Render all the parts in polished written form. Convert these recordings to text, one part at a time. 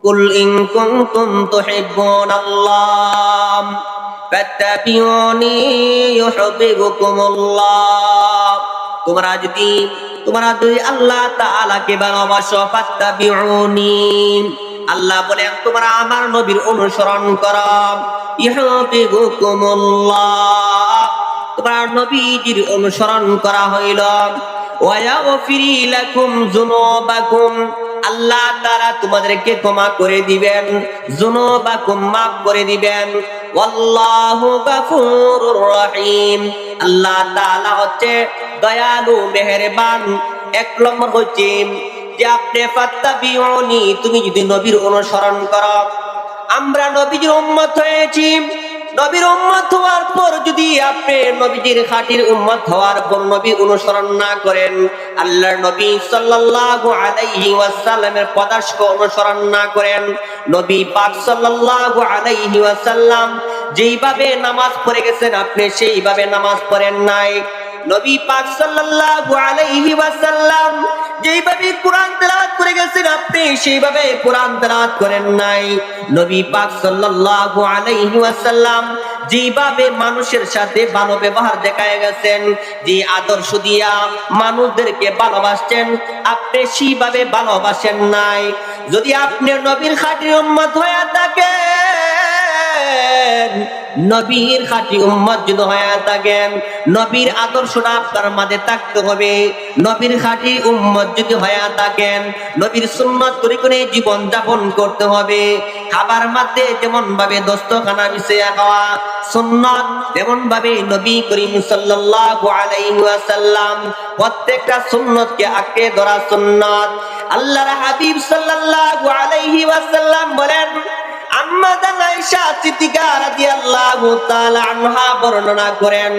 কুল in কুনতুম তুহিব্বুনাল্লাহ ফাত্তাবিউনি ইউহিব্বুকুমুল্লাহ। তোমরা যদি আল্লাহ তাআলাকে ভালোবাসো, ফাত্তাবিউনি, আল্লাহ বলেন তোমরা আমার নবীর অনুসরণ করো, ইউহিব্বুকুমুল্লাহ, তোমরা নবীজির অনুসরণ করা হইল। ওয়া ইয়াগফির লাকুম যুনুবাকুম, আল্লাহ তাআলা তোমাদেরকে ক্ষমা করে দিবেন, যুনুবাকুম মাফ করে দিবেন। ওয়াল্লাহু গফুরুর রহিম, আল্লাহ তাআলা হচ্ছে দয়ালু মেহেরবান। এক নম্বর হচ্ছে যে আপনি ফাত্তাবিউনি, তুমি যদি নবীর অনুসরণ করো। আমরা নবীর উম্মত হয়েছি, নবীর উম্মত হওয়ার পর যদি আপনি নবীজির খাঁটির উম্মত হওয়ার পর নবীর অনুসরণ না করেন, আল্লাহর নবী সাল্লাল্লাহু আলাইহি ওয়াসাল্লামের পদার্শ অনুসরণ না করেন, নবী পাক সাল্লাল্লাহু আলাইহি ওয়াসাল্লাম যেইভাবে নামাজ পড়ে গেছেন আপনি সেইভাবে নামাজ পড়েন নাই, নবী পাক সাল্লাল্লাহু আলাইহি ওয়াসাল্লাম যেইভাবে কোরআন তেলাওয়াত করে গেছেন আপনি সেইভাবে কোরআন তেলাওয়াত করেন নাই, নবী পাক সাল্লাল্লাহু আলাইহি ওয়াসাল্লাম যেভাবে মানুষের সাথে ভালো ব্যবহার দেখায় গেছেন, যে আদর্শ দিয়া মানুষদেরকে ভালোবাসছেন, আপনি সেইভাবে ভালোবাসেন নাই। যদি আপনি নবীর খাঁটি উম্মত হয়ে থাকেন, নবীর খাঁটি উম্মত যদি হয়ে থাকেন, নবীর আদর্শটা আপনার মাঝে থাকতে হবে। নবীর খাঁটি উম্মত যদি হয়ে থাকেন, নবীর সুন্নাত করে জীবন যাপন করতে হবে। খাবার মধ্যে যেমন ভাবে দস্তখানা মিশিয়ে খাওয়া সুন্নাত, তেমন ভাবে নবী করিম সাল্লাল্লাহু আলাইহি ওয়াসাল্লাম প্রত্যেকটা সুন্নতকে আঁকড়ে ধরা সুন্নাত। আল্লাহর হাবিব সাল্লাল্লাহু আলাইহি ওয়াসাল্লাম বলেন, আম্মা আয়েশা সিদ্দিকা রাদিয়াল্লাহু তাআলা আনহা বর্ণনা করেন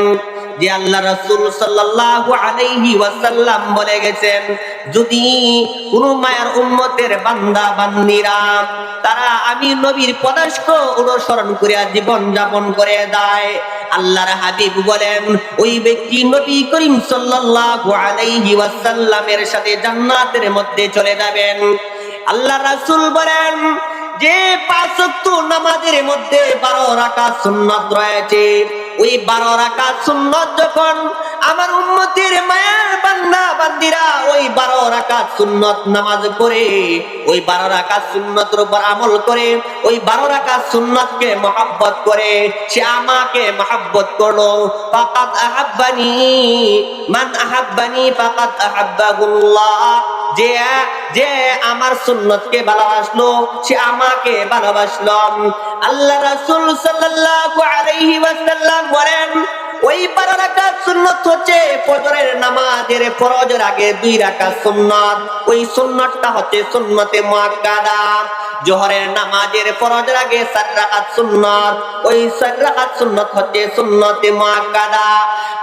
যে আল্লাহ রাসূল সাল্লাল্লাহু আলাইহি ওয়াসাল্লাম বলে গেছেন, যদি কোন মায়ার উম্মতের বান্দা বান্দীরা তারা আমি নবীর পদার্শ অনুসরণ করিয়া জীবন যাপন করে দেয়, আল্লাহর হাবিব বলেন ওই ব্যক্তি নবী করিম সাল্লাল্লাহু আলাইহি ওয়াসাল্লামের সাথে জান্নাতের মধ্যে চলে যাবেন। আল্লাহ রাসূল বলেন যে 5 ওয়াক্ত নামাজের মধ্যে 12 রাকাত সুন্নাত রয়েছে, ওই 12 রাকাত সুন্নাত যখন আমার উম্মতের মায়ের বান্দা বান্দীরা ওই 12 রাকাত সুন্নাত নামাজ পড়ে, ওই 12 রাকাত সুন্নাতের উপর আমল করে, ওই 12 রাকাত সুন্নাতকে মহব্বত করে, সে আমাকে মহব্বত করলো। ফাকাত আহাব্বানি মান আহাব্বানি ফাকাত আহাব্বাহুল্লাহ, যে আমার সুন্নতকে ভালোবাসলো সে আমাকে ভালোবাসলো। আল্লাহ রাসূল সাল্লাল্লাহু আলাইহি ওয়াসাল্লাম বলেন ওই 12 রাকাত সুন্নাত হচ্ছে ফজরের নামাজের ফরজের আগে 2 রাকাত সুন্নাত, ওই সুন্নাতটা হচ্ছে সুন্নতে মুআক্কাদা। জোহরের নামাজের ফরজের আগে 4 রাকাত সুন্নাত, ওই 4 রাকাত সুন্নাত হচ্ছে সুন্নতে মুআক্কাদা।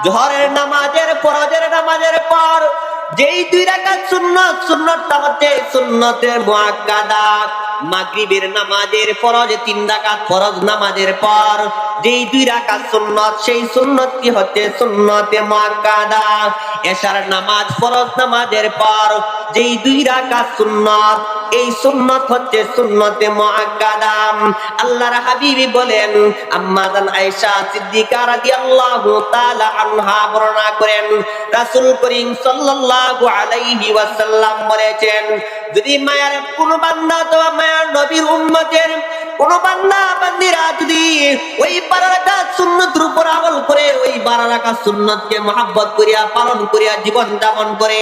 জোহরের নামাজের ফরজের নামাজের পর যেই 2 রাকাত সুন্নাত, সুন্নাতটা হচ্ছে সুন্নতে মুআক্কাদা। মাগরিবের নামাজের ফরজ 3 রাকাত, ফরজ নামাজের পর যেই 2 রাকাত সুন্নাত, সেই সুন্নাতটি হচ্ছে সুন্নতে মুআক্কাদা। এশার নামাজ ফরজ নামাজের পর যেই 2 রাকাত সুন্নাত, এই সুন্নাত হচ্ছে সুন্নতে মুআক্কাদা। আল্লাহর হাবিব বলেন, আম্মা আয়েশা সিদ্দিকা রাদিয়াল্লাহু তাআলা আনহা বর্ণনা করেন, রাসূল করিম সাল্লাল্লাহু আলাইহি ওয়াসাল্লাম বলেছেন, যদি মায়ের কোন বান্দা অথবা মায়ের নবীর উম্মতের কোন বান্দা বান্দীরা যদি ওই 12 রাকাত সুন্নাতের উপর আমল করে, ওই 12 রাকাত সুন্নাতকে মহব্বত করিয়া পালন করিয়া জীবন যাপন করে,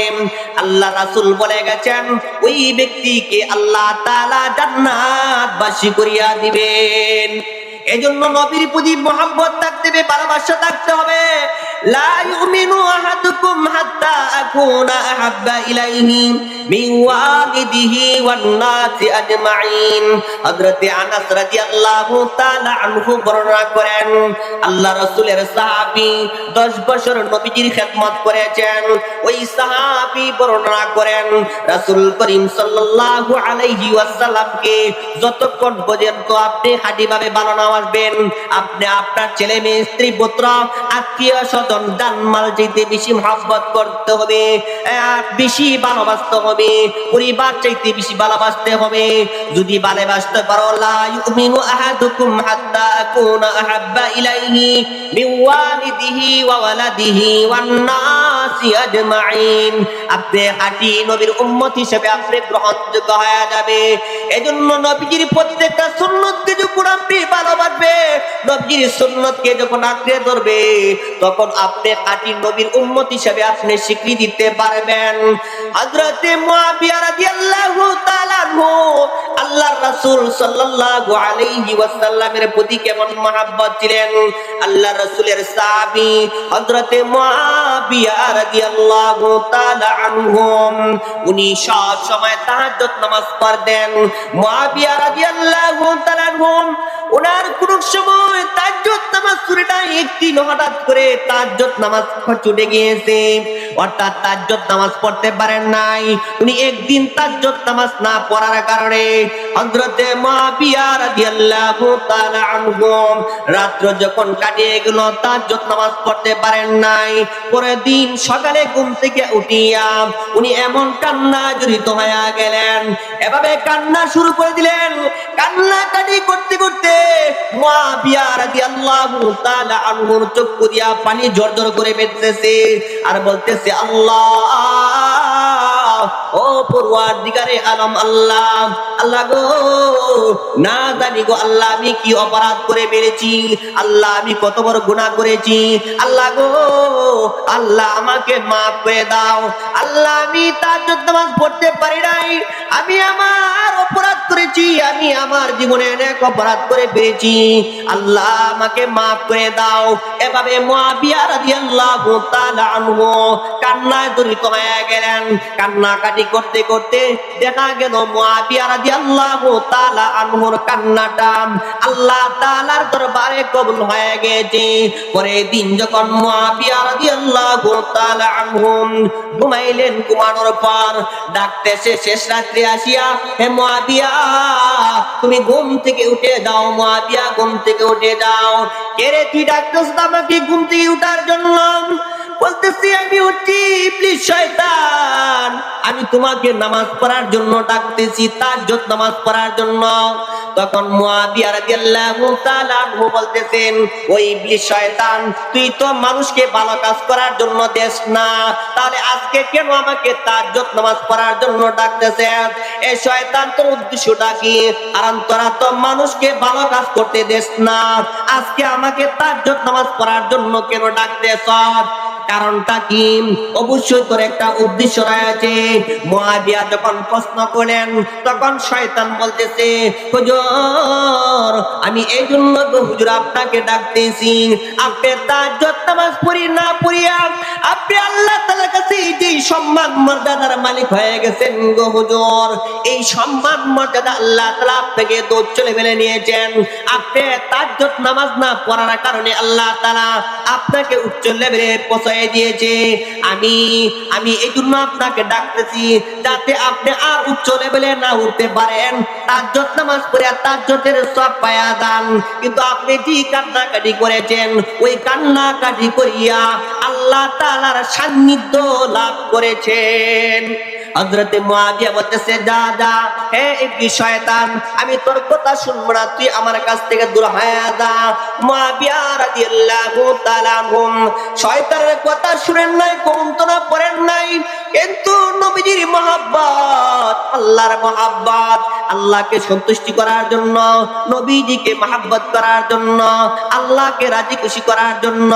আল্লাহ রাসূল বলে গেছেন ওই ব্যক্তিকে আল্লাহ তাআলা জান্নাতবাসী করিয়া দিবেন। এজন্য নবীর প্রতি মহব্বত থাকতে হবে, ভালোবাসা থাকতে হবে। লা ইউমিনু আহাদুকুম হাত্তা আকুনা আহাব্বা ইলাইহি মিন ওয়ালিদিহি ওয়ান নাসি আজমাইন। হযরতে আনাস রাদিয়াল্লাহু তাআলা আনহু বর্ণনা করেন, আল্লাহ রাসূলের সাহাবী 10 বছর নবীজির খেদমত করেছেন। ওই সাহাবী বর্ণনা করেন, রাসূল করিম সাল্লাল্লাহু আলাইহি ওয়াসাল্লামকে যতক্ষণ পর্যন্ত আপনি খাঁটিভাবে ভালো না আসবেন, আপনি আপনার ছেলে মেয়ে স্ত্রী পুত্র আত্মীয় স্বজন প্রয়োজন, জানমাল চাইতে বেশি মহব্বত করতে হবে, বেশি ভালোবাসতে হবে, পরিবার চাইতে বেশি ভালোবাসতে হবে। যদি ভালোবাসতে পারো, লা ইউমিনু আহাদুকুম হাত্তা আকুনা আহাব্বা ইলাইহি মিন ওয়ালিদিহি ওয়া ওয়ালাদিহি ওয়ান নাসি আজমাইন। আপনি খাঁটি নবীর উম্মত হিসেবে আপনি গ্রহণযোগ্য হয়ে যাবে। এজন্য নবীজির প্রত্যেকটা সুন্নতকে যখন আপনি ভালোবাসবে, নবীজির সুন্নতকে যখন আঁকড়ে ধরবে, তখন আপনি খাঁটি নবীর উম্মত হিসেবে আপনি স্বীকৃতি দিতে পারবেন। হযরত মুআবিয়া রাদিয়াল্লাহু তাআলা আনহু আল্লাহর রাসূল সাল্লাল্লাহু আলাইহি ওয়াসাল্লামের প্রতি কেমন মহব্বত ছিলেন। আল্লাহর রাসূলের সাহাবী হযরত মুআবিয়া রাদিয়াল্লাহু তাআলা আনহু, উনি সব সময় তাহাজ্জুদ নামাজ পড়তেন। মুআবিয়া রাদিয়াল্লাহু তাআলা আনহু ওনার কোন সময় তাহাজ্জুদ নামাজ ছুটে নাই, একদিন হঠাৎ করে তাহাজ্জুদ নামাজ ছুটে গিয়েছে, অর্থাৎ তাহাজ্জুদ নামাজ পড়তে পারেন নাই। উনি একদিন তাহাজ্জুদ নামাজ না পড়ার কারণে হযরত মুআবিয়া রাদিয়াল্লাহু তাআলা আনহু রাত্র যখন কাটিয়ে গেল, তাহাজ্জুদ নামাজ পড়তে পারেন নাই। পরের দিন সকালে ঘুম থেকে উঠিয়া উনি এমন কান্না জড়িত হয়ে গেলেন, এভাবে কান্না শুরু করে দিলেন। কান্নাকাটি করতে করতে মুআবিয়া রাদিয়াল্লাহু তাআলা আনহুর চক্ষু দিয়া পানি ঝরঝর করে বেরোতেছে আর বলতেছে, আল্লাহ, ও পরওয়ারদিগারে আলম, আল্লাহ, আল্লাহ গো, না জানি গো আল্লাহ আমি কি অপরাধ করে বেড়েছি, আল্লাহ আমি কত বড় গুনাহ করেছি, আল্লাহ গো, আল্লাহ আমাকে মাফ করে দাও, আল্লাহ আমি তাহাজ্জুদ নামাজ পড়তে পারি নাই, আমি আমার অপরাধ করেছি, আমি আমার জীবনে অনেক অপরাধ করে পেয়েছি, আল্লাহ আমাকে মাফ করে দাও। এভাবে মুআবিয়া রাদিয়াল্লাহু তাআলা আনহু কান্নায় জড়িত হয়ে গেলেন। কান্নাকাটি করতে করতে দেখা গেল মুআবিয়া রাদিয়াল্লাহু তাআলা আনহুর কান্নাটা আল্লাহ তাআলার দরবারে কবুল হয়ে গেছে। পরের দিন যখন মুআবিয়া রাদিয়াল্লাহু তাআলা আনহু ঘুমাইলেন, ঘুমানোর পর ডাকতেছে শেষ রাত্রে আসিয়া, হে মুআবিয়া, তুমি ঘুম থেকে উঠে যাও, মুআবিয়া ঘুম থেকে উঠে যাও। কে রে তুই ডাকতেছ আমাকে ঘুম থেকে উঠার জন্য? বলতেছি আমি উঠছি, ইবলিস শয়তান, আমি তোমাকে নামাজ পড়ার জন্য ডাকতেছি, তাহাজ্জুদ নামাজ পড়ার জন্য। তখন মুআবিয়া রাদিয়াল্লাহু তাআলা আনহু বলতেছেন, ওই ইবলিস শয়তান, তুই তো মানুষকে ভালো কাজ করার জন্য দেস না, তাহলে আজকে কেন আমাকে তাহাজ্জুদ নামাজ পড়ার জন্য ডাকতেছেন? এই শয়তান তোর উদ্দেশ্যটা কি? কারণ তোরা তো মানুষকে ভালো কাজ করতে দেস না, আজকে আমাকে তাহাজ্জুদ নামাজ পড়ার জন্য কেন ডাকতেছ? কারণটা কি? অবশ্যই তোর একটা উদ্দেশ্য রয়েছে। মুআবিয়া যখন প্রশ্ন করলেন, তখন শয়তান বলতেছে, হুজুর, আমি এই জন্য তো হুজুর আপনাকে ডাকতেছি, আপনি তাহাজ্জুদ নামাজ পড়ি না পড়িয়া আপনি আল্লাহ তাআলার কাছে যে সম্মান মর্যাদার মালিক হয়ে গেছেন গো হুজুর, এই সম্মান মর্যাদা আল্লাহ তাআলা আপনাকে তো উচ্চ লেভেলে নিয়েছেন। আপনি তাহাজ্জুদ নামাজ না পড়ার কারণে আল্লাহ তাআলা আপনাকে উচ্চ লেভেলে পৌঁছায় দিয়েছে। আমি এই জন্য আপনাকে ডাকতেছি, যাতে আপনি আর উচ্চ লেভেলে না উঠতে পারেন, তাহাজ্জুদ নামাজ পড়ে তাহাজ্জুদের সওয়াব পায়া যান। কিন্তু আপনি যে কান্নাকাটি করেছেন, ওই কান্নাকাটি করিয়া আল্লাহ তাআলার সান্নিধ্য লাভ করেছেন। হযরত মুআবিয়া বলতেছে, যা যা, হে ইবলিস শয়তান, আমি তোর কথা শুনবো না, তুই আমার কাছ থেকে দূর হয়ে যা। মুআবিয়া রাদিয়াল্লাহু তাআলা আনহু শয়তানের কথা শুনেন নাই, কুমন্তনা পড়েন নাই, কিন্তু নবীজির মহব্বত, আল্লাহর মহব্বত, আল্লাহকে সন্তুষ্টি করার জন্য, নবীজিকে মহব্বত করার জন্য, আল্লাহকে রাজি খুশি করার জন্য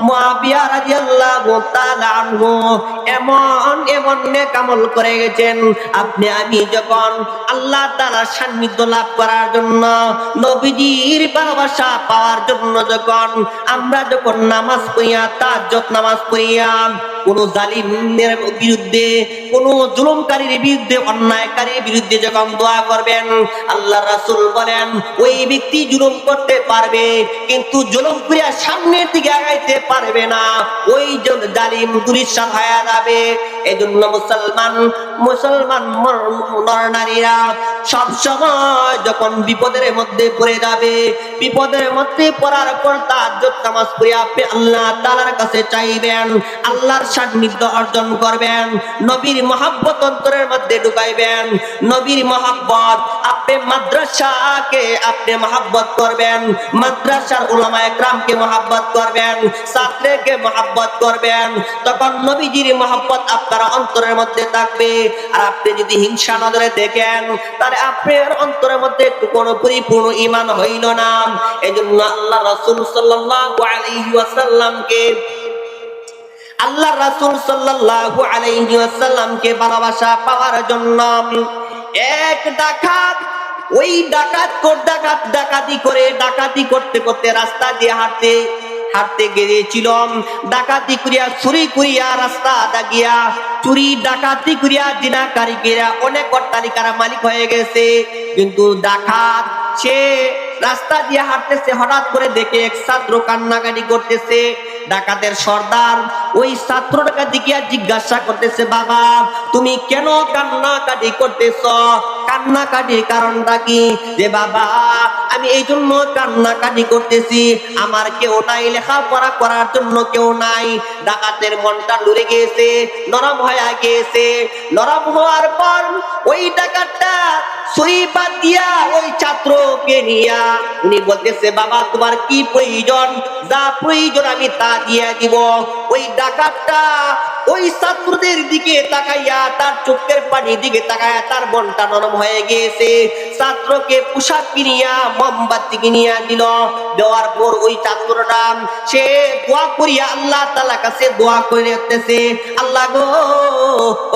মুআবিয়া রাদিয়াল্লাহু তাআলা আনহু এমন এমন নেক আমল করে গেছেন। আপনি আমি যখন আল্লাহ তাআলার সান্নিধ্য লাভ করার জন্য, নবীজির ভালোবাসা পাওয়ার জন্য যখন আমরা নামাজ পড়িয়া, তাহাজ্জুদ নামাজ পড়িয়া কোন জালিমের বিরুদ্ধে, কোন জুলুমকারীর বিরুদ্ধে, অন্যায়কারীর বিরুদ্ধে যখন দোয়া করবেন, আল্লাহ রাসূল বলেন ওই ব্যক্তি জুলুম করতে পারবে কিন্তু জুলুম করে সামনের দিকে আগাইতে পারবে না, ওই জালিম দুরিশান হয়ে যাবে। এজন্য মুসলমান নরনারীরা সব সময় যখন বিপদের মধ্যে পড়ে যাবে, বিপদের মধ্যে পড়ার পর তাহাজ্জুদ নামাজ পড়ে আপনি আল্লাহ তাআলার কাছে চাইবেন, আল্লাহর সান্নিধ্য অর্জন করবেন, নবীর মহব্বত অন্তরের মধ্যে ঢুকাইবেন। নবীর মহব্বত, আপনি মাদ্রাসাকে আপনি মহব্বত করবেন, মাদ্রাসার উলামায়ে কেরামকে মহব্বত করবেন, ছাত্রকে মহব্বত করবেন, তখন নবীজির মহব্বত আপনার অন্তরের মধ্যে থাকবে। আর আপনি যদি হিংসা নজরে দেখেন তাহলে আপনার অন্তরের মধ্যে একটু কোনো পরিপূর্ণ ঈমান হইল না। এজন্য আল্লাহ রাসূল সাল্লাল্লাহু আলাইহি ওয়াসাল্লামকে ভালোবাসা পাওয়ার জন্য এক ডাকাত, ওই ডাকাতি করতে করতে রাস্তা দিয়ে হাঁটতে গিয়েছিল। ডাকাতি করিয়া, চুরি করিয়া, রাস্তা গিয়া চুরি ডাকাতি করিয়া জিনাকারী করিয়া অনেক অট্টালিকার মালিক হয়ে গেছে। কিন্তু ডাকাত সে রাস্তা দিয়ে হাঁটতেছে, হঠাৎ করে দেখে এক ছাত্র কান্নাকাটি করতেছে। ডাকাতের সর্দার ওই ছাত্রটাকে দিকে জিজ্ঞাসা করতেছে, বাবা তুমি কেন কান্নাকাটি করতেছ? কান্নাকাটির কারণটা কি? যে বাবা আমি এই জন্য কান্নাকাটি করতেছি, আমার কেউ নাই, লেখাপড়া করার জন্য কেউ নাই। ডাকাতের মনটা লড়ে গিয়েছে, নরম হয়ে গিয়েছে। নরম হওয়ার পর ওই ডাকাতটা ছুরি বাদ দিয়া ওই ছাত্রকে নিয়া উনি বলতেছে, বাবা তোমার কি প্রয়োজন? যা প্রয়োজন আমি তা দিয়ে দিব। ওই ডাকাতটা ওই ছাত্রদের দিকে তাকাইয়া, তার চোখের পানির দিকে তাকাইয়া তার মনটা নরম হয়ে গিয়েছে। ছাত্রকে পোশাক কিনিয়া, মোমবাতি কিনিয়া দিল। দেওয়ার পর ওই ছাত্রটা সে দোয়া করিয়া আল্লাহ তাআলার কাছে দোয়া করে রাখতেছে, আল্লাহ গো,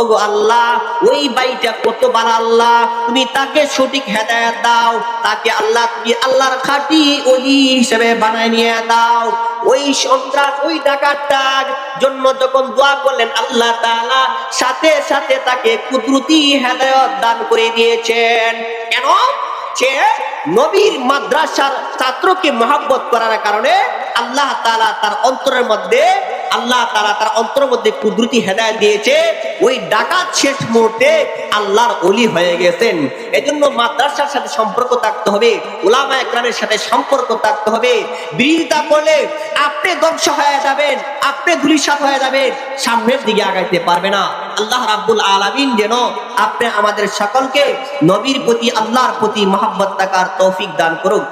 ওগো আল্লাহ, ওই ভাইটা কত ভালো, আল্লাহ তুমি তাকে সঠিক হেদায়েত দাও, তাকে আল্লাহ তুমি আল্লাহর খাঁটি ওলি হিসেবে বানায় নিয়ে দাও। ওই সন্ত্রাস, ওই ডাকাতটার জন্য যখন দোয়া করলেন, আল্লাহ তাআলা সাথে সাথে তাকে কুদরতি হেদায়েত দান করে দিয়েছেন। কেন? সে নবীর মাদ্রাসার ছাত্রকে মহব্বত করার কারণে আল্লাহ তাআলা তার অন্তরের মধ্যে কুদরতি হেদায়েত দিয়েছে। ওই ডাকাত শেষ মুহূর্তে আল্লাহর ওলি হয়ে গেছেন। এজন্য মাদ্রাসার সাথে সম্পর্ক থাকতে হবে, উলামায়ে কেরামের সাথে সম্পর্ক থাকতে হবে। বিরোধিতা করলে আপনি ধ্বংস হয়ে যাবেন, আপনি ধূলিসাৎ হয়ে যাবেন, সামনের দিকে আগাইতে পারবে না। আল্লাহ রাব্বুল আলামিন যেন আপনি আমাদের সকলকে নবীর প্রতি, আল্লাহর প্রতি মহব্বত থাকার তৌফিক দান করুক।